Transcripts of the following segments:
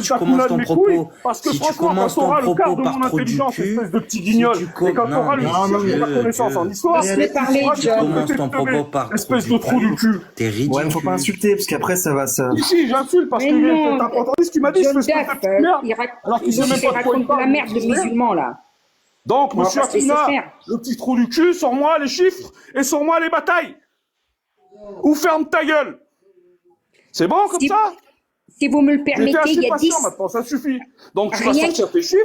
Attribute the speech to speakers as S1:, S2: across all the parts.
S1: tu commences ton propos,
S2: parce que
S1: si tu
S2: franchement,
S1: commences
S2: quand
S1: ton
S2: t'auras le quart
S1: propos
S2: de
S1: par
S2: mon
S1: trop du
S2: intelligence,
S1: cul,
S2: espèce de petit guignol,
S1: si tu
S2: et quand t'auras le chiffre de la connaissance en histoire,
S3: Laissez parler,
S2: tu
S3: John.
S1: commences ton propos par
S2: espèce de trou du cul.
S1: t'es ridicule.
S3: Ouais, mais faut pas insulter, parce qu'après, ça va, ça...
S2: Si, j'insulte parce
S3: Mais
S2: que
S3: non,
S2: t'as entendu ce qu'il m'a dit,
S3: John
S2: espèce de
S3: Duff,
S2: petite merde, alors qu'il sait même
S3: il
S2: pas de quoi il
S3: raconte de la
S2: parle.
S3: merde, le musulman, là.
S2: Donc,
S3: On va
S2: monsieur
S3: pas se laisser
S2: Akuna,
S3: faire.
S2: le petit trou du cul, sors-moi les chiffres et sors-moi les batailles. Ou ferme ta gueule. C'est bon comme ça?
S3: Si vous me le
S2: J'étais
S3: permettez,
S2: assez
S3: il y a
S2: patient
S3: 10...
S2: maintenant, ça suffit. Donc tu vas
S3: Rien
S2: sortir tes chiffres,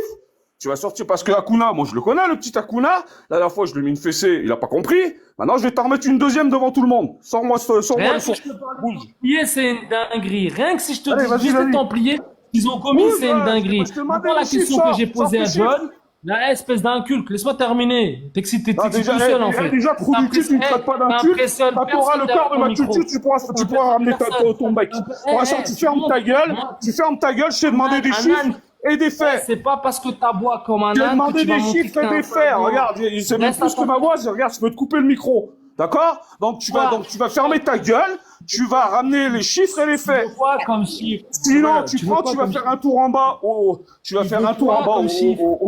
S2: tu vas sortir parce que Akuna, moi je le connais, le petit Akuna. La dernière fois je lui ai mis une fessée, il a pas compris. Maintenant je vais t'en remettre une deuxième devant tout le monde. Sors-moi
S4: Rien
S2: le
S4: que
S2: son.
S4: je te parle de Templiers, c'est une dinguerie. Rien que si je te
S2: Allez,
S4: dis
S2: vas-y,
S4: juste
S2: vas-y.
S4: les Templiers qu'ils ont commis,
S2: Oui,
S4: c'est une dinguerie.
S2: je te demandais
S4: Maintenant, la
S2: les chiffres,
S4: question que j'ai
S2: sors
S4: posée
S2: tes
S4: à
S2: chiffres.
S4: John, la espèce d'inculte, laisse-moi terminer. T'excites
S2: Non,
S4: tout seul, en fait.
S2: déjà, trou du cul, tu ne traites pas d'un cul. Quand tu auras le quart de ma tutu, tu pourras ramener ton bec. Pour l'instant, tu fermes ta gueule, je t'ai demandé des chiffres et des faits.
S4: C'est pas parce que t'aboies comme un
S2: Je t'ai
S4: âne que
S2: demandé
S4: tu vas
S2: des
S4: montrer
S2: chiffres
S4: que t'es
S2: et
S4: un
S2: des faits.
S4: peu-
S2: Regarde, c'est même
S4: Reste
S2: plus que
S4: à
S2: ma voix, regarde, je peux te couper le micro. D'accord? Donc tu vas fermer ta gueule, tu vas ramener les chiffres et les
S4: Tu
S2: faits.
S4: veux quoi comme chiffre?
S2: Sinon,
S4: Tu
S2: tu
S4: veux
S2: prends,
S4: quoi
S2: tu vas
S4: comme
S2: faire un tour en bas au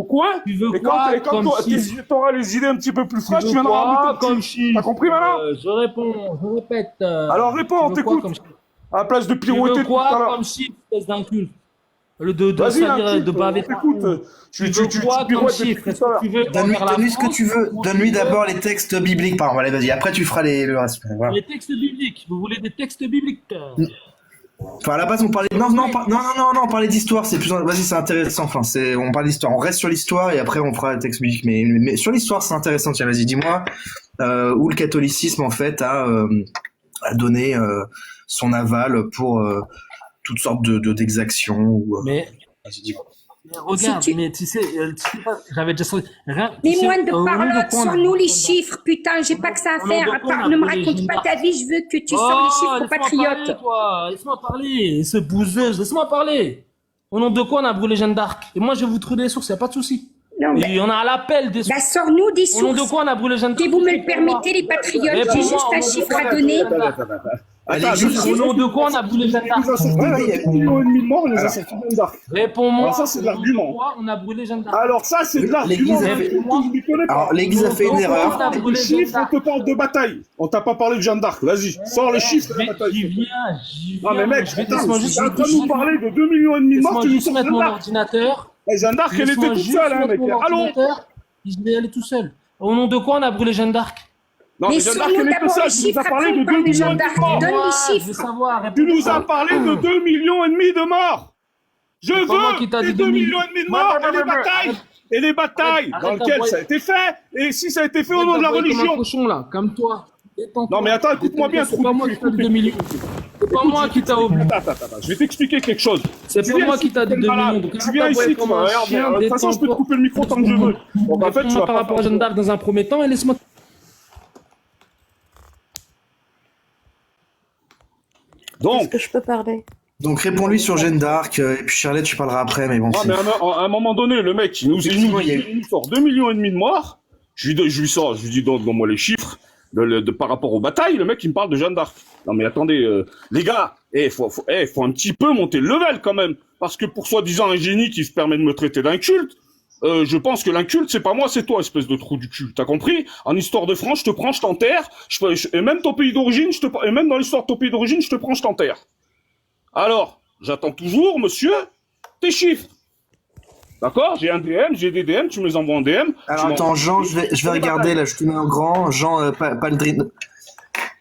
S2: coin.
S4: Tu veux
S2: Et
S4: quoi
S2: quand
S4: comme chiffre?
S2: tu auras les idées un petit peu plus fraîches, tu
S4: Tu veux
S2: viendras ramener
S4: quoi
S2: ton
S4: comme
S2: petit.
S4: chiffre?
S2: T'as compris maintenant?
S4: Je réponds, je répète.
S2: Alors réponds, on
S4: tu veux quoi
S2: t'écoute.
S4: comme chiffre?
S2: À la place de
S4: Tu
S2: pirouetter
S4: veux
S2: tout à
S4: quoi
S2: l'heure.
S4: comme chiffre, espèce d'inculte? De
S2: Vas-y,
S4: salir,
S2: l'inculte,
S4: de baver.
S2: on t'écoute.
S4: Tu veux quoi comme
S2: pirouettes depuis
S4: chiffre?
S2: tout
S4: Est-ce
S2: à l'heure.
S4: que tu veux envers la
S3: Donne-lui ce que
S4: France
S3: tu veux.
S4: ou
S3: Donne-lui
S4: tu veux
S3: d'abord les textes bibliques, par exemple. Allez, vas-y. Après, tu feras le reste. Voilà.
S4: les textes bibliques? Vous voulez des textes bibliques?
S3: Enfin, à la base, on parlait... Non, on parlait d'histoire. C'est plus... Vas-y, c'est intéressant. Enfin, on parle d'histoire. On reste sur l'histoire et après, on fera les textes bibliques. Mais sur l'histoire, c'est intéressant. Tiens, vas-y, dis-moi où le catholicisme, en fait, a donné son aval pour toutes sortes d'exactions.
S4: Mais
S3: Vas-y, dis-moi.
S4: regarde,
S3: Si
S4: mais tu sais pas, j'avais déjà sorti.
S3: Mais moins de parlotte, sors-nous les chiffres, putain, j'ai pas que ça à faire. Ne me raconte pas ta vie, je veux que tu sors les chiffres aux patriotes.
S4: Laisse-moi parler, ce bouseuse, laisse-moi parler. Au nom de quoi on a brûlé Jeanne d'Arc? Et moi je vais vous trouver des sources, y a pas de souci.
S3: Non, mais...
S4: Et on a à l'appel des sources.
S3: Bah, sors-nous des
S4: Au nom de
S3: sources.
S4: quoi on a brûlé Jeanne d'Arc?
S3: Si vous me le permettez, les patriotes, j'ai juste un chiffre à donner.
S2: Allez,
S4: Au nom de quoi on a brûlé Jeanne d'Arc?
S2: Il y a 1,5 million de morts, il nous a sorti Jeanne d'Arc.
S4: Réponds-moi.
S2: Alors ça, c'est de l'argument.
S4: Au nom de quoi on a brûlé Jeanne d'Arc?
S2: Alors ça, c'est de l'argument.
S3: Alors, l'Église a fait une erreur.
S2: Les chiffres, on te parle de bataille. On t'a pas parlé de Jeanne d'Arc. Vas-y, sors les chiffres de la
S4: J'y
S2: bataille.
S4: viens.
S2: Non mais mec,
S4: Laisse-moi
S2: putain,
S4: juste
S2: t'es en train de nous parler de 2,5 millions de morts, tu nous sors
S4: mettre
S2: Jeanne
S4: mon
S2: d'Arc.
S4: ordinateur.
S2: Et Jeanne d'Arc, elle était toute seule, hein, mec. Allons.
S4: Je vais y aller tout seul. Au nom de quoi on a brûlé Jeanne d'Arc?
S2: Non,
S3: Mais
S2: Jeanne d'Arc,
S3: sors-nous
S2: elle était
S3: d'abord
S2: seule.
S3: les
S2: Tu nous
S3: chiffres,
S2: as parlé
S3: après
S2: de
S3: on
S2: 2
S3: parle de
S2: millions
S3: Jeanne
S2: de
S3: d'Arc.
S2: morts.
S3: Donne les
S4: Je veux
S3: chiffres.
S4: savoir.
S2: Tu nous as parlé de 2,5 millions de morts. Je
S4: C'est pas moi qui
S2: veux
S4: t'a
S2: les
S4: dit
S2: 2,5
S4: 2
S2: millions de morts et les batailles. Et les batailles
S4: Arrête
S2: dans lesquelles
S4: d'envoyer.
S2: ça a été fait. Et si ça a été fait au nom de la
S4: Comme un
S2: religion.
S4: cochon là, comme toi.
S2: Non mais attends, écoute-moi bien.
S4: C'est pas moi qui t'a dit 2 millions. C'est pas moi qui t'a oublié.
S2: Attends, je vais t'expliquer quelque chose.
S4: C'est
S2: Tu
S4: pas
S2: viens
S4: moi
S2: ici,
S4: qui t'a dit
S2: t'es
S4: 2
S2: malade.
S4: millions. Donc,
S2: Tu viens ici, tu vas regarder. De toute façon, je peux te couper le micro tant que je veux. Donc en fait, tu vas
S4: par
S2: pas
S4: rapport à Jeanne d'Arc dans un premier temps et laisse-moi.
S2: Donc,
S5: Est-ce que je peux parler?
S3: Donc, réponds-lui sur Jeanne d'Arc, et puis Charlotte, tu parleras après, mais bon,
S2: ah,
S3: c'est...
S2: mais à un moment donné, le mec, il nous sort 2,5 millions de morts. Je lui dis donc, donne-moi les chiffres par rapport aux batailles. Le mec, il me parle de Jeanne d'Arc. Non, mais attendez, les gars, faut un petit peu monter le level quand même. Parce que pour soi-disant un génie qui se permet de me traiter d'inculte, je pense que l'inculte, c'est pas moi, c'est toi, espèce de trou du cul. T'as compris? En histoire de France, je te prends, je t'enterre. Et même ton pays d'origine, et même dans l'histoire de ton pays d'origine, je te prends, je t'enterre. Alors, j'attends toujours, monsieur, tes chiffres. D'accord? J'ai un DM, j'ai des DM, tu me les envoies en DM.
S3: Alors, attends, Jean, je vais regarder, là, je te mets en grand. Jean Paldrin.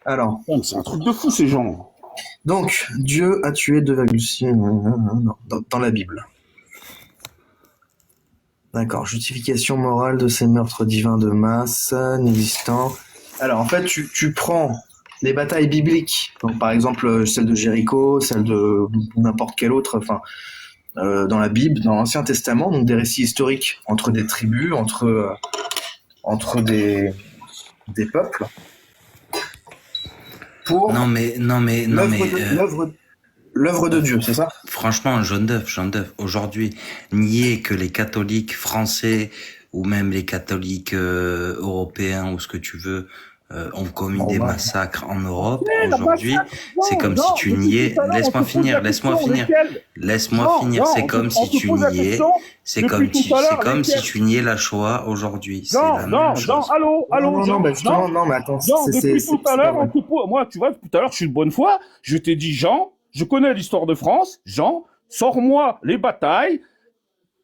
S3: Alors.
S2: Oh, c'est un truc de fou, ces gens.
S3: Donc, Dieu a tué 2,6 dans la Bible. D'accord, justification morale de ces meurtres divins de masse, n'existant. Alors, en fait, tu prends les batailles bibliques, donc par exemple celle de Jéricho, celle de n'importe quelle autre, enfin, dans la Bible, dans l'Ancien Testament, donc des récits historiques entre des tribus, entre des peuples, pour l'œuvre de Dieu, c'est ça?
S1: Franchement, John Duff, aujourd'hui, nier que les catholiques français ou même les catholiques européens ou ce que tu veux ont commis
S3: Oh,
S1: des
S3: ouais.
S1: massacres en Europe.
S2: Eh, la
S1: Aujourd'hui,
S2: massacre,
S1: c'est
S2: Jean,
S1: comme si
S2: Jean,
S1: tu
S2: depuis
S1: niais.
S2: tout à l'heure, on
S1: Laisse-moi
S2: te pose
S1: finir,
S2: la
S1: laisse-moi
S2: question,
S1: finir.
S2: lesquels
S1: Laisse-moi
S2: Jean,
S1: finir.
S2: Jean,
S1: C'est
S2: on
S1: comme
S2: te
S1: si tu
S2: pose la
S1: niais.
S2: question,
S1: C'est
S2: depuis
S1: comme
S2: tout
S1: si,
S2: à
S1: c'est
S2: l'heure,
S1: comme si
S2: lesquels
S1: tu niais la Shoah aujourd'hui. C'est
S2: Jean,
S1: la même
S2: Jean, Jean,
S1: chose.
S2: allô,
S3: Non,
S2: allô,
S3: non, non,
S2: Jean,
S3: bah justement,
S2: Jean,
S3: non, mais attends,
S2: Jean, depuis tout à
S3: c'est pas
S2: l'heure,
S3: vrai.
S2: on te pose, moi, tu vois, tout à l'heure, je suis de bonne foi, je t'ai dit, Jean, je connais l'histoire de France, Jean, sors-moi les batailles,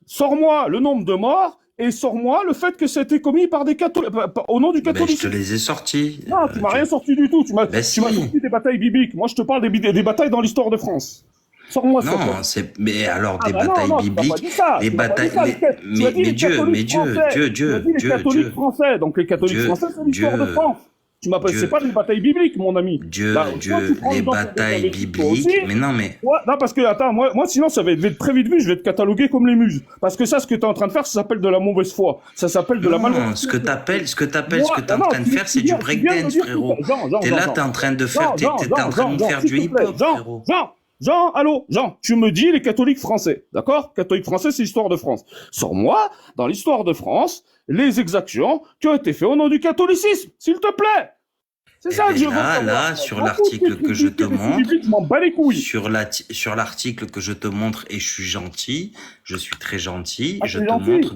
S2: sors-moi le nombre de morts, et sors-moi le fait que c'était commis par des catholiques, au nom du
S1: Ben, je te
S2: catholicisme.
S1: les ai sortis.
S2: Non, tu m'as rien sorti du tout. Tu m'as
S1: Ben
S2: tu m'as
S1: si.
S2: sorti des batailles bibliques. Moi, je te parle des batailles dans l'histoire de France. Sors-moi ça. toi.
S1: Non, c'est, mais alors
S2: Ah
S1: des
S2: bah non,
S1: batailles
S2: non, tu m'as pas
S1: bibliques,
S2: dit ça.
S1: les
S2: Tu m'as pas dit
S1: batailles,
S2: ça. Tu as dit
S1: mais
S2: les
S1: Dieu,
S2: catholiques français. Tu as dit les catholiques français. Donc les catholiques
S1: Dieu,
S2: français, c'est l'histoire de
S1: Dieu,
S2: France. Tu m'as pas,
S1: Dieu.
S2: c'est pas des batailles bibliques, mon ami.
S1: Dieu,
S2: Là, toi, tu prends
S1: les
S2: le temps de
S1: batailles
S2: regarder tout, toi
S1: bibliques,
S2: aussi.
S1: mais non, mais,
S2: Ouais, non, parce que, attends, moi, sinon, ça va être très vite vu, je vais te cataloguer comme les muses. Parce que ça, ce que t'es en train de faire, ça s'appelle de la mauvaise foi. Ça s'appelle de la
S1: non,
S2: malveillance.
S1: ce que t'es
S2: Moi,
S1: en
S2: non,
S1: train de faire, c'est du
S2: tu viens de
S1: breakdance,
S2: dire
S1: frérot.
S2: tout ça. Jean,
S1: T'es là, t'es en train de faire, t'es en train de faire
S2: s'il
S1: du
S2: te plaît.
S1: hip-hop, frérot.
S2: Jean, allô, Jean, tu me dis les catholiques français, d'accord? Catholiques français, c'est l'histoire de France. Sors-moi, dans l'histoire de France, les exactions qui ont été faites au nom du catholicisme, s'il te plaît. C'est
S1: Eh
S2: ça que
S1: ben
S2: je veux
S1: là,
S2: savoir.
S1: sur
S2: M'en fous
S1: l'article
S2: de tes
S1: que je
S2: trucs,
S1: te
S2: tes trucs
S1: montre,
S2: bibliques, je m'en bats les couilles.
S1: sur l'article que je te montre, et je suis gentil, je suis très gentil,
S2: Ah,
S1: je
S2: t'es
S1: te
S2: gentil.
S1: montre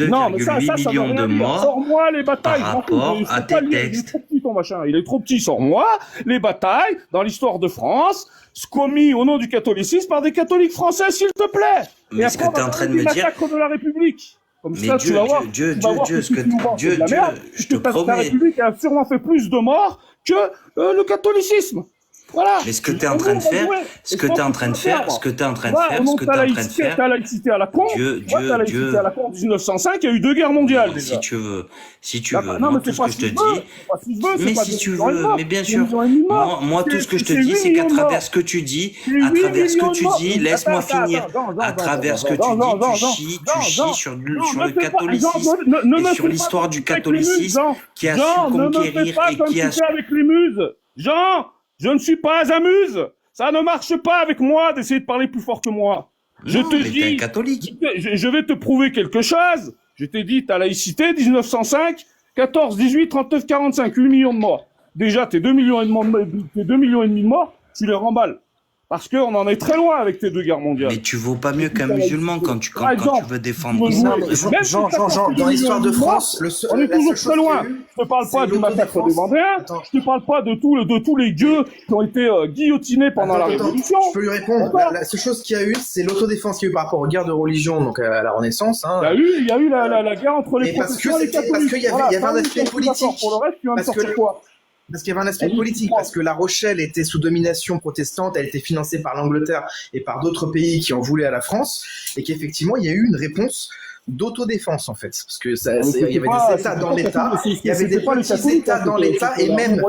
S2: Non, mais ça
S1: 2,8
S2: veut
S1: millions de
S2: rien dire.
S1: morts
S2: Sors-moi les batailles.
S1: par
S2: je m'en fous.
S1: rapport
S2: C'est
S1: à
S2: pas
S1: tes
S2: lié,
S1: textes.
S2: Il est trop petit, ton machin. Il est trop petit. Sors-moi les batailles dans l'histoire de France, commis au nom du catholicisme par des catholiques français, s'il te plaît.
S1: Mais ce que t'es en train de me dire,
S2: massacre de la République. Comme
S1: mais
S2: ça, tu
S1: Dieu,
S2: vas voir.
S1: Dieu,
S2: tu vas voir
S1: Dieu,
S2: que
S1: ce que
S2: tu nous vends, c'est de la
S1: Dieu,
S2: merde,
S1: je
S2: que
S1: te
S2: ta
S1: promets.
S2: République a sûrement fait plus de morts que le catholicisme. Voilà.
S1: Mais ce que t'es en train de faire, ce que t'es en train de faire, ce que t'es en train de faire, ce que t'es en train de faire,
S2: Ta laïcité à la con.
S1: Dieu,
S2: Ta laïcité
S1: Dieu,
S2: à la con. En 1905, il y a eu 2 guerres mondiales, déjà.
S1: si tu veux,
S2: Non,
S1: moi
S2: mais
S1: tout
S2: c'est
S1: ce
S2: pas
S1: que je te
S2: si je veux,
S1: dis,
S2: c'est pas si je veux, c'est
S1: mais
S2: pas
S1: si
S2: des
S1: tu
S2: millions de
S1: veux,
S2: morts,
S1: mais bien
S2: des
S1: sûr,
S2: millions et demi de morts.
S1: moi tout ce que je te
S2: C'est
S1: dis,
S2: 8
S1: c'est qu'à
S2: millions de
S1: travers
S2: morts.
S1: ce que tu dis,
S2: C'est
S1: à
S2: 8
S1: travers ce
S2: millions
S1: que
S2: de
S1: tu
S2: morts.
S1: dis, laisse-moi
S2: Attends,
S1: finir,
S2: attends,
S1: à travers ce que tu dis, tu chies sur le catholicisme et sur l'histoire du catholicisme qui a su
S2: Jean, ne me fais
S1: conquérir
S2: pas
S1: et
S2: comme
S1: qui
S2: tu
S1: a
S2: fais avec les muses. Jean, je ne suis pas amuse. Ça ne marche pas avec moi d'essayer de parler plus fort que moi. Je
S1: Non,
S2: te
S1: mais t'es un
S2: dis,
S1: catholique.
S2: je vais te prouver quelque chose. Je t'ai dit, ta laïcité, 1905, 14, 18, 39, 45, 8 millions de morts. Déjà, tes 2 millions et demi de morts, tu les remballes. Parce qu'on en est très loin avec tes 2 guerres mondiales.
S1: Mais tu vaux pas mieux qu'un musulman quand tu
S2: Par exemple,
S1: veux défendre
S2: tu veux
S1: ça.
S2: jouer.
S3: Jean,
S2: Même
S3: Jean,
S2: si t'as
S3: Jean,
S2: sorti
S3: dans
S2: 2
S3: l'histoire de
S2: millions morts,
S3: France,
S2: on est
S3: la
S2: toujours
S3: seule chose
S2: très loin.
S3: qu'il y a eu,
S2: Je te parle pas
S3: c'est
S2: du massacre des
S3: l'autodéfense.
S2: Vendéens.
S3: Attends.
S2: Je te parle pas de tous les dieux qui ont été guillotinés pendant la Révolution.
S3: Je peux lui répondre.
S2: D'accord.
S3: La seule chose qu'il y a eu, c'est l'autodéfense qu'il y a eu par rapport aux guerres de religion, donc à la Renaissance. Hein.
S2: Il y a eu la guerre entre les
S3: Et parce que
S2: protestants et les
S3: c'était- parce
S2: catholiques.
S3: qu'il y avait- il y avait un
S2: ça, oui,
S3: aspect
S2: je suis
S3: politique.
S2: d'accord. Pour le reste, tu vas me
S3: Parce que
S2: sortir quoi?
S3: Parce qu'il y avait un aspect
S2: Vas-y,
S3: politique,
S2: dis-moi.
S3: parce que La Rochelle était sous domination protestante, elle était financée par l'Angleterre et par d'autres pays qui en voulaient à la France, et qu'effectivement, il y a eu une réponse d'autodéfense, en fait. Parce que ça, il y avait des États dans l'État, il y avait des petits États dans l'État, et même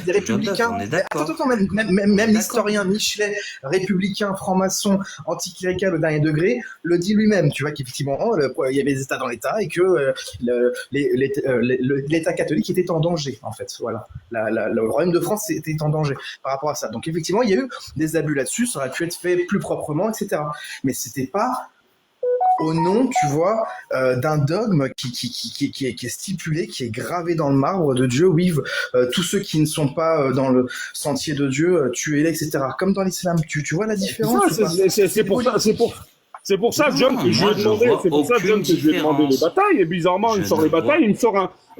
S3: des républicains.
S1: On est d'accord.
S3: Attends, même l'historien Michelet, républicain, franc-maçon, anticlérical au dernier degré, le dit lui-même, tu vois, qu'effectivement, il y avait des États dans l'État et que l'État catholique était en danger, en fait. Voilà. Le royaume de France était en danger par rapport à ça. Donc, effectivement, il y a eu des abus là-dessus, ça aurait pu être fait plus proprement, etc. Mais c'était pas au nom, tu vois, d'un dogme qui est stipulé, qui est gravé dans le marbre de Dieu. Oui, tous ceux qui ne sont pas dans le sentier de Dieu, tuez-les, etc. Comme dans l'islam. Tu vois la différence ou pas?
S2: C'est pour ça, John, que je lui ai demandé, c'est pour ça, John, que je lui ai demandé les batailles, et bizarrement, il me sort les batailles, il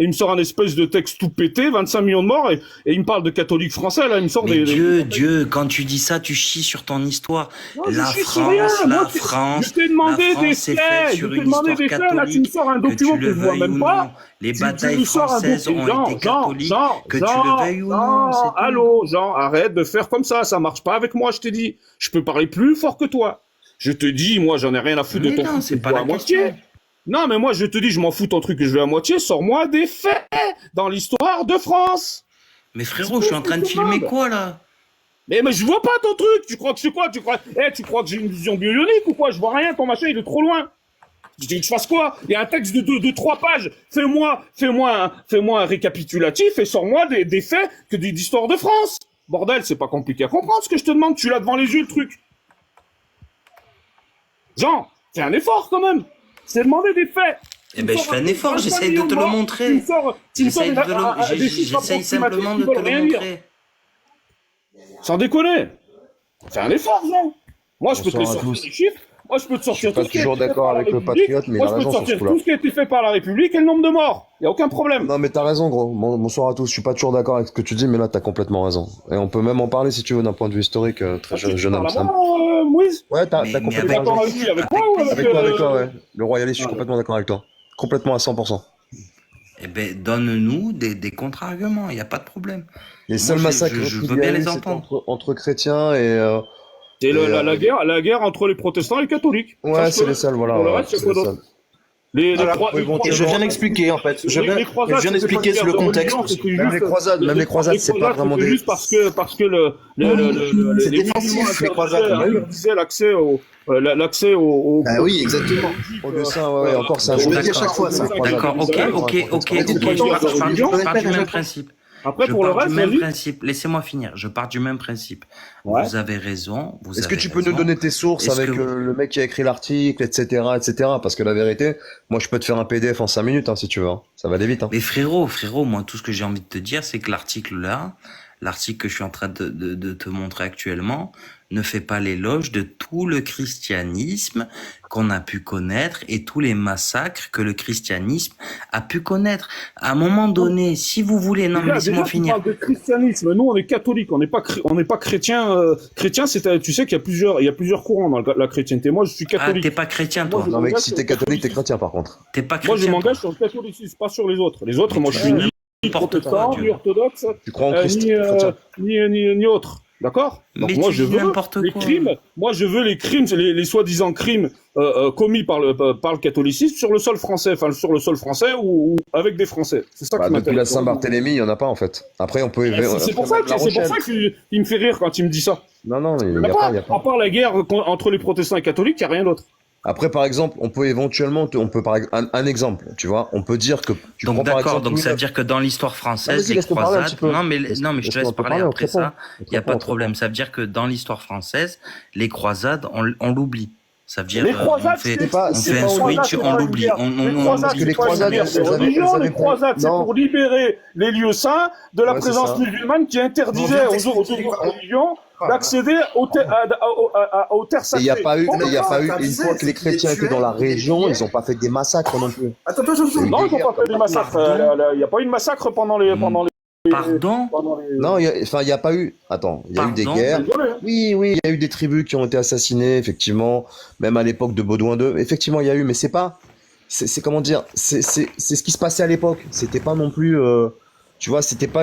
S2: me sort un espèce de texte tout pété, 25 millions de morts, et il me parle de catholiques français, là, il me sort
S1: Mais Dieu, quand tu dis ça, tu chies sur ton histoire.
S2: Non,
S1: La
S2: je chie sur rien.
S1: France,
S2: je t'ai demandé
S1: la
S2: des
S1: France est
S2: faits,
S1: faite
S2: je
S1: sur
S2: t'ai
S1: une
S2: demandé
S1: histoire
S2: des faits, là, tu me
S1: catholique,
S2: sors un
S1: que
S2: document
S1: tu
S2: que
S1: le
S2: je vois
S1: veuilles ou
S2: même pas.
S1: non. Les
S2: Tu
S1: batailles
S2: me sors un
S1: françaises ont
S2: document.
S1: été catholiques, que tu le veuilles ou non. c'est tout.
S2: Allô, Jean, arrête de faire comme ça marche pas avec moi, je t'ai dit. Je peux parler plus fort que toi. Je te dis, moi, j'en ai rien à foutre de
S1: Mais
S2: ton
S1: non,
S2: truc
S1: c'est
S2: que je
S1: pas
S2: vois
S1: la
S2: à moitié.
S1: question.
S2: Non, mais moi, je te dis, je m'en fous de ton truc que je veux à moitié, sors-moi des faits dans l'histoire de France.
S1: Mais frérot, je suis en train de filmer quoi, là?
S2: Mais je vois pas ton truc. Tu crois que c'est quoi? Tu crois que j'ai une vision bionique ou quoi? Je vois rien, ton machin, il est trop loin. Tu veux que je fasse quoi? Il y a un texte de 3 pages. Fais-moi un récapitulatif et sors-moi des faits d'histoire de France. Bordel, c'est pas compliqué à comprendre ce que je te demande. Tu l'as devant les yeux, le truc. Jean, fais un effort quand même. C'est demander des faits.
S1: Eh ben, je fais un effort, j'essaye de te le montrer. J'essaye simplement de te le montrer.
S2: Sans déconner. Fais un effort, non? Moi, je peux te sortir les chiffres. Moi, je peux te sortir tout ce qui a été fait par la République. Je suis pas toujours d'accord avec le patriote, mais il a raison sur ce coup-là. Tout ce qui a été fait par la République et le nombre de morts. Il n'y a aucun problème.
S5: Non, mais t'as raison, gros. Bonsoir à tous. Je suis pas toujours d'accord avec ce que tu dis, mais là, t'as complètement raison. Et on peut même en parler, si tu veux, d'un point de vue historique, très jeune homme.
S2: Moïse?
S5: Ouais, t'as complètement raison.
S2: Avec toi ou
S5: avec toi, ouais. Le royaliste, je suis complètement d'accord avec toi. Complètement à 100%.
S1: Eh ben, donne-nous des contre-arguments, il n'y a pas de problème.
S5: Les seuls massacres
S1: je veux bien les entendre.
S5: Entre chrétiens et...
S2: C'est la guerre entre les protestants et les catholiques.
S5: Ouais, c'est les seuls, voilà.
S2: Pour le reste, c'est quoi d'autre?
S3: Je viens d'expliquer, en fait. Je viens d'expliquer le contexte.
S5: Même les croisades, c'est pas vraiment des...
S2: juste parce que les musulmans disaient l'accès au...
S3: Bah oui, exactement.
S5: Ouais, encore c'est un jour.
S3: Chaque fois, ça.
S1: D'accord, ok. Je pars du même principe.
S2: Après, pour le reste,
S1: laissez-moi finir. Je pars du même principe.
S2: Ouais.
S1: Vous avez raison.
S5: Est-ce que tu peux nous donner tes sources avec le mec qui a écrit l'article, etc., Parce que la vérité, moi, je peux te faire un PDF en 5 minutes, si tu veux. Ça va aller vite.
S1: Mais frérot, moi, tout ce que j'ai envie de te dire, c'est que l'article que je suis en train de te montrer actuellement, ne fait pas l'éloge de tout le christianisme qu'on a pu connaître et tous les massacres que le christianisme a pu connaître. À un moment donné, si vous voulez, non, mais laissez-moi finir.
S2: On parle de christianisme. Nous, on est catholique, on n'est pas chrétien. Chrétien, tu sais qu'il y a plusieurs courants dans la chrétienté. Moi, je suis catholique.
S1: Ah, t'es pas chrétien, toi.
S5: Non, mec, si t'es catholique, t'es chrétien, par contre.
S1: T'es pas chrétien.
S2: Moi, je m'engage sur le catholicisme, pas sur les autres. Les autres, moi, je suis ni protestant, ni orthodoxe,
S5: tu crois en Christ,
S2: ni autre. D'accord?
S1: Donc moi je veux
S2: les crimes, les soi-disant crimes commis par le catholicisme sur le sol français, sur le sol français ou avec des Français. C'est ça qui m'intéresse.
S5: Depuis la Saint-Barthélemy, il y en a pas en fait. Après on peut
S2: c'est pour ça qu'il me fait rire quand il me dit ça.
S5: Non, il y a pas.
S2: À part la guerre entre les protestants et catholiques, il y a rien d'autre.
S5: Après, par exemple, on peut éventuellement, un exemple, tu vois, on peut dire que tu
S1: donc
S5: prends par
S1: d'accord,
S5: exemple,
S1: donc ça veut dire que dans l'histoire française, les croisades, non mais je te laisse parler après ça, il y a pas de problème. Ça veut dire que dans l'histoire française, les croisades, on l'oublie. Ça veut dire on fait un switch, on l'oublie.
S2: Les croisades, c'est pour libérer les lieux saints de la présence musulmane qui interdisait aux autres religions d'accéder aux terres sacrées.
S5: Il n'y a pas eu une fois que les chrétiens étaient dans la région, ils n'ont pas fait des massacres non plus.
S2: Non, ils n'ont pas fait des massacres. Il n'y a pas eu de massacre pendant les...
S1: Pardon?
S5: Non, il n'y a pas eu. Attends, il y a eu des guerres. Oui, il y a eu des tribus qui ont été assassinées, effectivement. Même à l'époque de Baudouin II. Effectivement, il y a eu, mais c'est pas. C'est comment dire? C'est ce qui se passait à l'époque. C'était pas non plus. Tu vois, c'était pas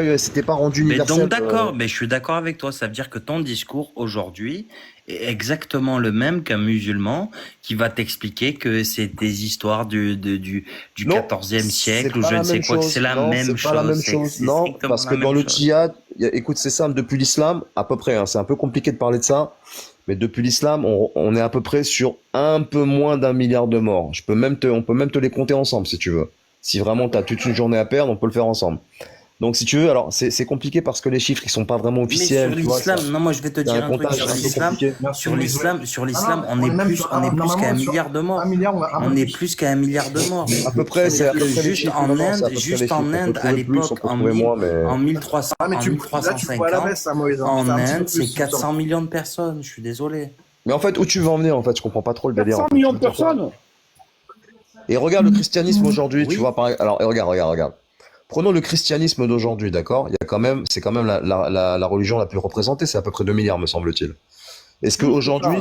S5: rendu universel.
S1: Mais donc d'accord, mais je suis d'accord avec toi. Ça veut dire que ton discours aujourd'hui est exactement le même qu'un musulman qui va t'expliquer que c'est des histoires du 14e siècle ou je ne sais quoi. C'est la même chose.
S5: C'est pas la même chose. Non, parce que dans le djihad, écoute, c'est simple. Depuis l'islam, à peu près. C'est un peu compliqué de parler de ça. Mais depuis l'islam, on est à peu près sur un peu moins d'1 milliard de morts. On peut même te les compter ensemble si tu veux. Si vraiment t'as toute une journée à perdre, on peut le faire ensemble. Donc si tu veux, alors c'est compliqué parce que les chiffres ils sont pas vraiment officiels.
S1: Mais sur l'islam, non, moi je vais te dire un truc sur l'islam, on est plus qu'à 1 milliard de morts. On est plus qu'à 1 milliard de morts.
S5: À peu près, c'est
S1: juste en Inde, à l'époque, en 1300, en 1350, en Inde, c'est 400 millions de personnes. Je suis désolé.
S5: Mais en fait, où tu veux en venir en fait, je comprends pas trop le délire.
S2: 400 millions de personnes.
S5: Et regarde le christianisme aujourd'hui, tu vois. Alors, regarde. Prenons le christianisme d'aujourd'hui, d'accord? C'est quand même la religion la plus représentée, c'est à peu près 2 milliards, me semble-t-il. Est-ce que aujourd'hui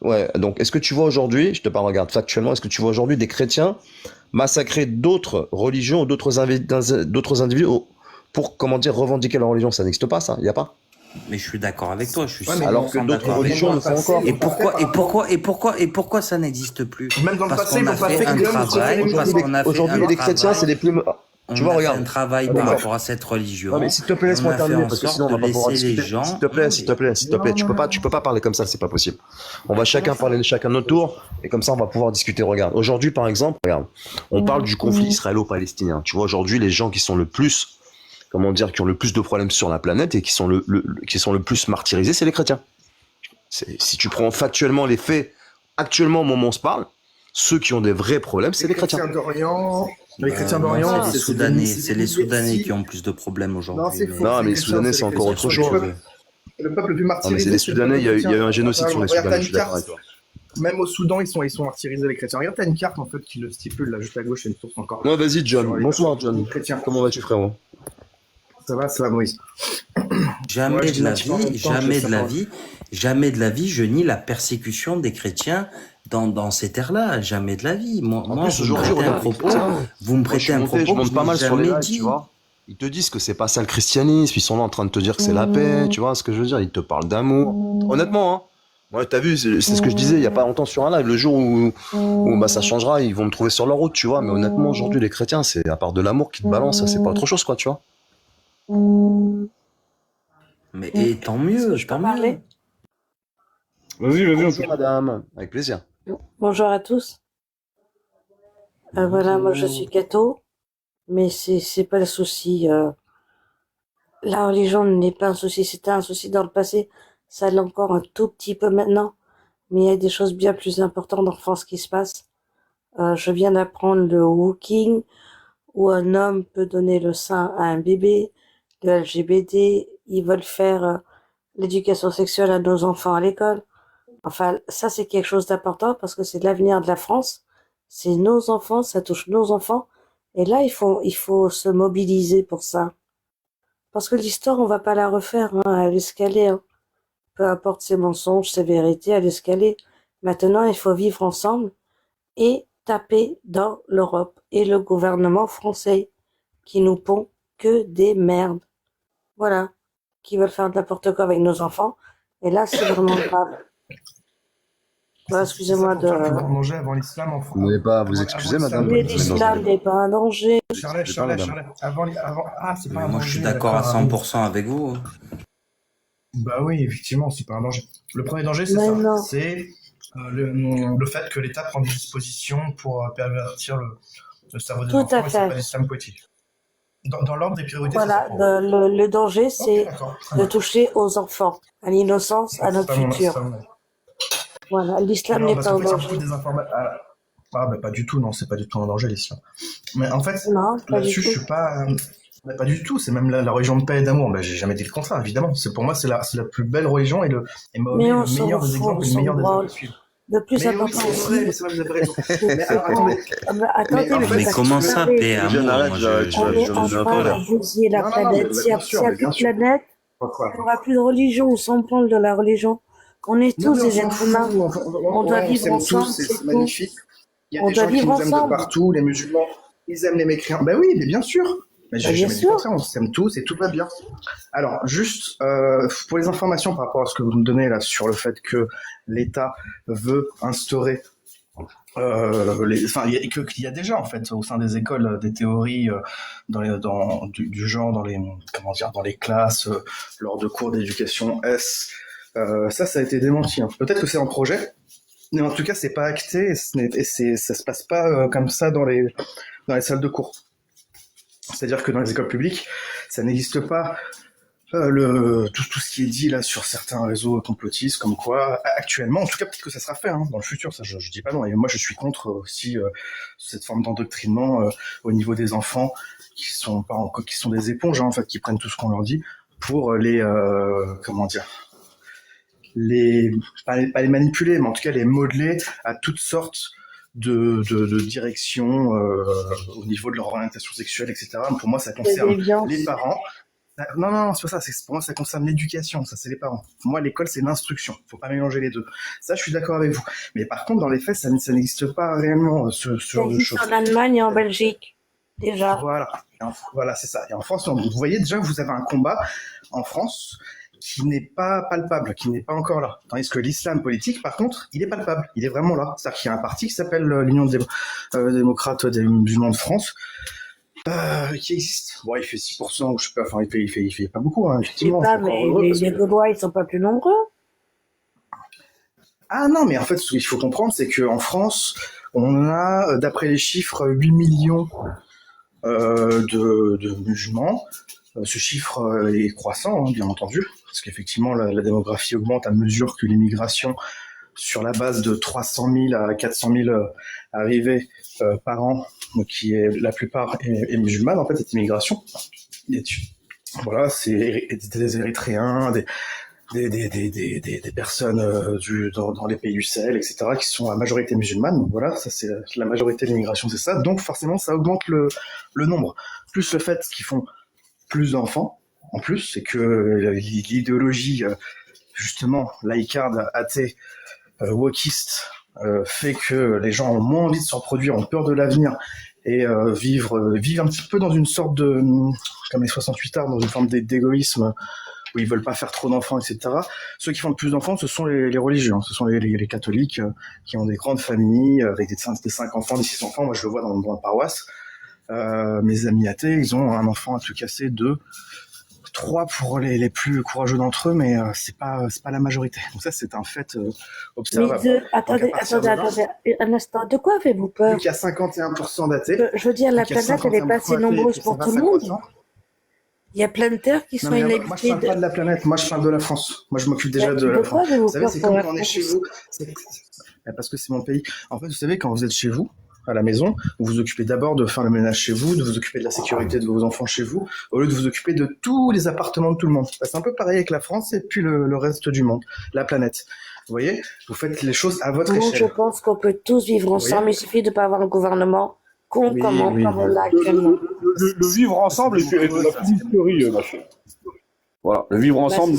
S5: ouais, donc est-ce que tu vois aujourd'hui, je te parle, regarde, factuellement, est-ce que tu vois aujourd'hui des chrétiens massacrer d'autres religions ou d'autres individus pour, comment dire, revendiquer leur religion? Ça n'existe pas, ça? Il y a pas?
S1: Mais je suis d'accord avec toi, je suis
S5: alors que d'autres religions le font encore.
S1: Et pourquoi ça n'existe plus?
S3: Même dans le
S1: parce
S3: passé,
S1: qu'on a fait un travail,
S5: aujourd'hui les chrétiens c'est les plus. Tu vois, regarde.
S1: On a fait un travail par rapport à cette religion.
S5: Non, mais s'il te plaît, laisse-moi terminer, parce que sinon on va pas pouvoir discuter. S'il te plaît, tu peux pas parler comme ça, c'est pas possible. On va chacun parler de chacun notre tour, et comme ça on va pouvoir discuter. Regarde, aujourd'hui par exemple, on parle du conflit israélo-palestinien. Tu vois, aujourd'hui les gens qui sont le plus, comment dire, qui ont le plus de problèmes sur la planète et qui sont le plus martyrisés, c'est les chrétiens. Si tu prends factuellement les faits, actuellement au moment où on se parle, Ceux qui ont des vrais problèmes, c'est les chrétiens.
S3: d'Orient. Les chrétiens
S1: Non,
S3: d'Orient,
S1: c'est les Soudanais qui ont plus de problèmes aujourd'hui.
S3: Non, c'est faux.
S5: Non, mais les
S3: c'est
S5: Soudanais, c'est encore autre chose.
S3: Le peuple le plus
S5: Non,
S3: martyrisé.
S5: mais c'est les Soudanais, il y a eu un génocide sur les
S3: Regarde,
S5: Soudanais,
S3: t'as
S5: je
S3: une
S5: suis d'accord
S3: carte.
S5: avec toi.
S3: Même au Soudan, ils sont martyrisés, les chrétiens. Regarde, t'as une carte, en fait, qui le stipule, là, juste à gauche, il y a une source encore.
S5: Ouais, vas-y, John.
S3: Sur les
S5: Bonsoir, John.
S3: chrétiens.
S5: Comment vas-tu, frérot?
S3: Ça va, Moïse.
S1: Jamais
S3: Ouais, je
S1: de
S3: dis
S1: la
S3: natif en même
S1: vie,
S3: temps,
S1: jamais
S3: je
S1: de la
S3: sais
S1: vie, jamais de la vie, je nie la persécution des chrétiens dans ces terres-là. Jamais de la vie. Moi,
S5: En
S1: moi,
S5: plus,
S1: vous me
S5: aujourd'hui,
S1: prêtez un
S5: regarde,
S1: propos, vous me
S5: moi,
S1: prêtez un propos
S5: je
S1: que
S5: monte
S1: je
S5: pas
S1: n'ai
S5: mal sur les
S1: jamais
S5: lives, tu
S1: dit.
S5: vois. Ils te disent que c'est pas ça le christianisme, ils sont là en train de te dire que c'est la paix, tu vois ce que je veux dire, ils te parlent d'amour. Honnêtement, hein. Ouais, t'as vu, c'est ce que je disais il y a pas longtemps sur un live, le jour où bah, ça changera, ils vont me trouver sur leur route, tu vois. Mais honnêtement, aujourd'hui, les chrétiens, c'est à part de l'amour qui te balance, c'est pas autre chose, quoi, tu vois.
S1: Mais et tant mieux,
S6: Je peux
S1: tant mieux.
S6: parler?
S2: Vas-y, on
S5: Bonjour, madame, avec plaisir.
S6: Bonjour à tous. Voilà, moi je suis catho, mais c'est pas le souci. La religion n'est pas un souci, c'était un souci dans le passé, ça l'est encore un tout petit peu maintenant, mais il y a des choses bien plus importantes en France qui se passent. Je viens d'apprendre le Wooking, où un homme peut donner le sein à un bébé, le LGBT, ils veulent faire l'éducation sexuelle à nos enfants à l'école. Enfin, ça c'est quelque chose d'important parce que c'est l'avenir de la France. C'est nos enfants, ça touche nos enfants. Et là, il faut se mobiliser pour ça. Parce que l'histoire, on va pas la refaire, hein, à l'escalier, hein. Peu importe ses mensonges, ses vérités, à l'escalier. Maintenant, il faut vivre ensemble et taper dans l'Europe et le gouvernement français qui nous pond que des merdes. Voilà. Qui veulent faire n'importe quoi avec nos enfants. Et là, c'est vraiment grave. Voilà, excusez-moi de...
S3: pouvoir manger avant l'islam en France.
S5: Vous n'allez pas vous excuser, madame.
S6: Mais l'islam n'est pas un danger.
S3: Charlet. Ah, c'est pas un
S1: Moi, je suis
S3: danger,
S1: d'accord à
S3: d'accord.
S1: 100% avec vous.
S3: Bah oui, effectivement, c'est pas un danger. Le premier danger, c'est
S6: Mais
S3: ça.
S6: non.
S3: C'est le fait que l'État prend des dispositions pour pervertir le cerveau des
S6: Tout
S3: enfants,
S6: à
S3: et c'est
S6: fait.
S3: pas l'islam politique. Dans l'ordre des priorités,
S6: Voilà,
S3: c'est ça.
S6: le danger,
S3: Ok,
S6: c'est
S3: d'accord.
S6: de toucher aux enfants, à l'innocence, à notre futur. Voilà, l'islam
S3: Non,
S6: n'est
S3: parce
S6: pas
S3: qu'en
S6: un
S3: fait, il y a
S6: danger.
S3: beaucoup de désinformation. Ah, bah pas du tout, non, c'est pas du tout un danger, l'islam. Mais en fait,
S6: Non, pas du
S3: là-dessus,
S6: tout.
S3: je suis pas... bah, pas du tout, c'est même la religion de paix et d'amour. Bah, j'ai jamais dit le contraire, évidemment. Pour moi, c'est la plus belle religion et Mahomet
S6: Mais
S3: est
S6: on
S3: le
S6: s'en
S3: meilleur des
S6: fout,
S3: exemples
S6: on
S3: et le
S6: s'en
S3: meilleur des
S6: branle.
S3: exemples à suivre.
S6: De plus
S3: Mais oui,
S6: important
S3: c'est
S6: aussi,
S3: vrai, vous avez raison.
S6: c'est
S3: Mais alors, attendez.
S6: attendez,
S3: en
S6: mais
S3: fait,
S1: Mais
S6: parce
S1: comment
S6: que
S1: ça,
S6: vous savez,
S1: paix, amour?
S5: Jeanne, arrête,
S1: Moi,
S5: tu
S6: on
S5: vas
S6: est
S5: je
S6: en
S5: vais un
S6: train
S5: peu là.
S6: de bousiller la
S3: Non,
S6: planète.
S3: mais
S6: S'il n'y
S3: bien sûr,
S6: a
S3: mais
S6: plus
S3: bien
S6: de
S3: sûr.
S6: planète,
S3: Pourquoi
S6: il n'y aura plus de religion, on s'en branle de la religion. On est
S3: Non,
S6: tous
S3: mais on
S6: des
S3: s'en
S6: êtres
S3: fout,
S6: humains. On doit
S3: on
S6: vivre
S3: s'aime tous,
S6: ensemble,
S3: c'est
S6: c'est tout.
S3: magnifique. Il y a
S6: On
S3: des
S6: doit
S3: gens qui
S6: vivre
S3: nous aiment de
S6: ensemble.
S3: partout, les musulmans, ils aiment les mécréants. Ben oui, mais bien sûr. Mais
S6: Bah,
S3: j'ai
S6: bien
S3: jamais dit le
S6: sûr.
S3: contraire, on s'aime tous et tout va bien. Alors, juste pour les informations par rapport à ce que vous me donnez là sur le fait que l'État veut instaurer qu'il y a déjà en fait au sein des écoles des théories du genre dans les dans les classes lors de cours d'éducation S. Ça a été démenti. Hein. Peut-être que c'est en projet, mais en tout cas c'est pas acté ça se passe pas comme ça dans les salles de cours. C'est-à-dire que dans les écoles publiques, ça n'existe pas. Tout ce qui est dit là sur certains réseaux complotistes, comme quoi actuellement, en tout cas peut-être que ça sera fait hein, dans le futur, ça je dis pas non. Et moi je suis contre aussi cette forme d'endoctrinement au niveau des enfants qui sont des éponges hein, en fait, qui prennent tout ce qu'on leur dit pour pas les manipuler, mais en tout cas les modeler à toutes sortes de directions au niveau de leur orientation sexuelle, etc. Pour moi ça concerne les parents. Non, c'est pas ça. Pour moi, ça concerne l'éducation. Ça, c'est les parents. Pour moi, l'école, c'est l'instruction. Faut pas mélanger les deux. Ça, je suis d'accord avec vous. Mais par contre, dans les faits, ça n'existe pas réellement, ce genre de choses.
S6: En Allemagne et en Belgique, déjà.
S3: Voilà, c'est ça. Et en France, vous voyez déjà, vous avez un combat en France qui n'est pas palpable, qui n'est pas encore là. Tandis que l'islam politique, par contre, il est palpable. Il est vraiment là. C'est-à-dire qu'il y a un parti qui s'appelle l'Union démocrate des musulmans de France. Qui existe. Bon, il fait 6%, ou je sais pas, enfin, il fait pas beaucoup, hein, effectivement.
S6: Je sais pas, mais les Gaulois, ils sont pas plus nombreux.
S3: Ah non, mais en fait, ce qu'il faut comprendre, c'est qu'en France, on a, d'après les chiffres, 8 millions de musulmans. Ce chiffre est croissant, hein, bien entendu, parce qu'effectivement, la démographie augmente à mesure que l'immigration sur la base de 300 000 à 400 000 arrivées par an, donc qui est la plupart est musulmane en fait, cette immigration. Voilà, c'est des Érythréens, des personnes dans les pays du Sahel, etc., qui sont à majorité musulmane. Donc voilà, ça c'est la majorité de l'immigration, c'est ça. Donc forcément, ça augmente le nombre. Plus le fait qu'ils font plus d'enfants, en plus, c'est que l'idéologie justement laïcarde, athée, wokiste, fait que les gens ont moins envie de se reproduire, ont peur de l'avenir et vivent un petit peu dans une sorte de, comme les 68 arts, dans une forme d'égoïsme où ils veulent pas faire trop d'enfants, etc. Ceux qui font le plus d'enfants, ce sont les religieux, hein. Ce sont les catholiques qui ont des grandes familles avec des 5 enfants, des 6 enfants. Moi, je le vois dans la paroisse. Mes amis athées, ils ont un enfant à tout casser, 2, 3 pour les plus courageux d'entre eux, mais c'est pas la majorité. Donc ça, c'est un fait observable.
S6: Mais attendez, un instant. De quoi avez-vous peur?
S3: Donc il y a 51% d'athées.
S6: Je veux dire, la planète, elle est pas assez nombreuse pour tout le monde. Il y a plein de terres qui sont inhabitées.
S3: Moi, je parle pas de la planète, moi, je parle de la France. Moi, je m'occupe déjà de la France. Vous savez, c'est comme quand on est chez vous. Parce que c'est mon pays. En fait, vous savez, quand vous êtes chez vous, à la maison, vous vous occupez d'abord de faire le ménage chez vous, de vous occuper de la sécurité de vos enfants chez vous, au lieu de vous occuper de tous les appartements de tout le monde. C'est un peu pareil avec la France et puis le reste du monde, la planète. Vous voyez, vous faites les choses à votre échelle.
S6: Je pense qu'on peut tous vivre ensemble, il suffit de ne pas avoir un gouvernement comme on l'a actuellement.
S2: Le vivre ensemble est de la fumisterie, ma chère. Voilà, le vivre ensemble,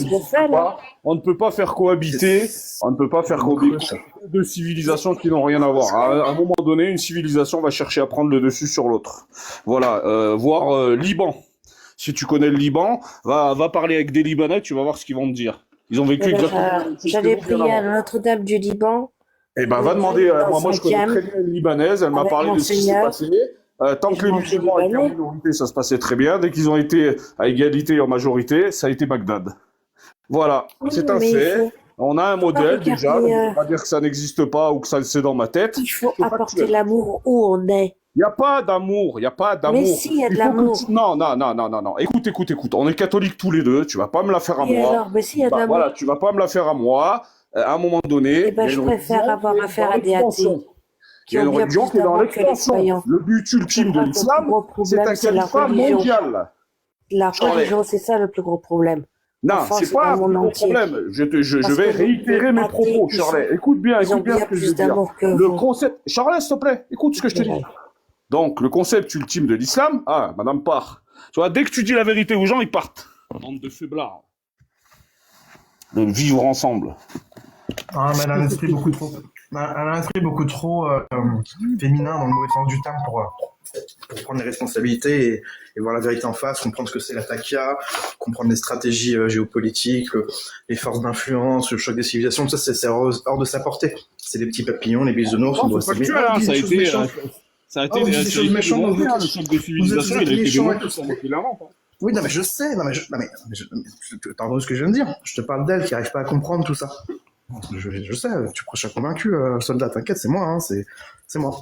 S2: on ne peut pas faire cohabiter, on ne peut pas faire cohabiter deux civilisations qui n'ont rien à voir. À un moment donné, une civilisation va chercher à prendre le dessus sur l'autre. Voilà, voir Liban. Si tu connais le Liban, va parler avec des Libanais, tu vas voir ce qu'ils vont te dire. Ils ont vécu exactement.
S6: J'avais prié à Notre-Dame du Liban.
S2: Eh ben, va demander à moi, je connais très bien une Libanaise, elle m'a parlé de ce qui s'est passé. Tant que les musulmans étaient en minorité, ça se passait très bien. Dès qu'ils ont été à égalité en majorité, ça a été Bagdad. Voilà, c'est un fait. On a un modèle déjà. On ne peut pas dire que ça n'existe pas ou que ça c'est dans ma tête.
S6: Il faut apporter l'amour où on est.
S2: Il n'y a pas d'amour, il n'y a pas d'amour.
S6: Mais si, il y a de l'amour.
S2: Non. Écoute. On est catholiques tous les deux. Tu vas pas me la faire à moi.
S6: Alors, mais si, il y a de l'amour.
S2: Voilà, tu vas pas me la faire à moi. À un moment donné.
S6: Eh ben, je préfère avoir affaire à des athées.
S2: Il y a une religion qui est dans l'expansion. Le but ultime de l'islam, c'est un califat mondial.
S6: La religion, c'est ça le plus gros problème.
S2: Non, c'est pas un gros problème. Je vais réitérer mes propos, Charlet. Écoute bien ce que je veux dire. Le concept, Charlet, s'il te plaît, écoute ce que je te dis. Donc, le concept ultime de l'islam, madame part. Tu vois, dès que tu dis la vérité aux gens, ils partent. Bande de faiblards. De vivre ensemble.
S3: Ah, mais elle a un esprit beaucoup trop. Elle a un esprit beaucoup trop féminin dans le mauvais sens du terme pour prendre les responsabilités et voir la vérité en face, comprendre ce que c'est la takia, comprendre les stratégies géopolitiques, les forces d'influence, le choc des civilisations, tout ça c'est hors de sa portée. C'est des petits papillons, les bisounours, on doit
S2: s'aimer. Ça a été des choses méchantes. Le choc des civilisations, il a été démontré sans qu'il l'invente.
S3: Oui, non mais je sais, t'as entendu ce que je viens de dire. Je te parle d'elle qui n'arrive pas à comprendre tout ça. Je sais, tu prêches à convaincu, soldat, t'inquiète, c'est moi, c'est moi.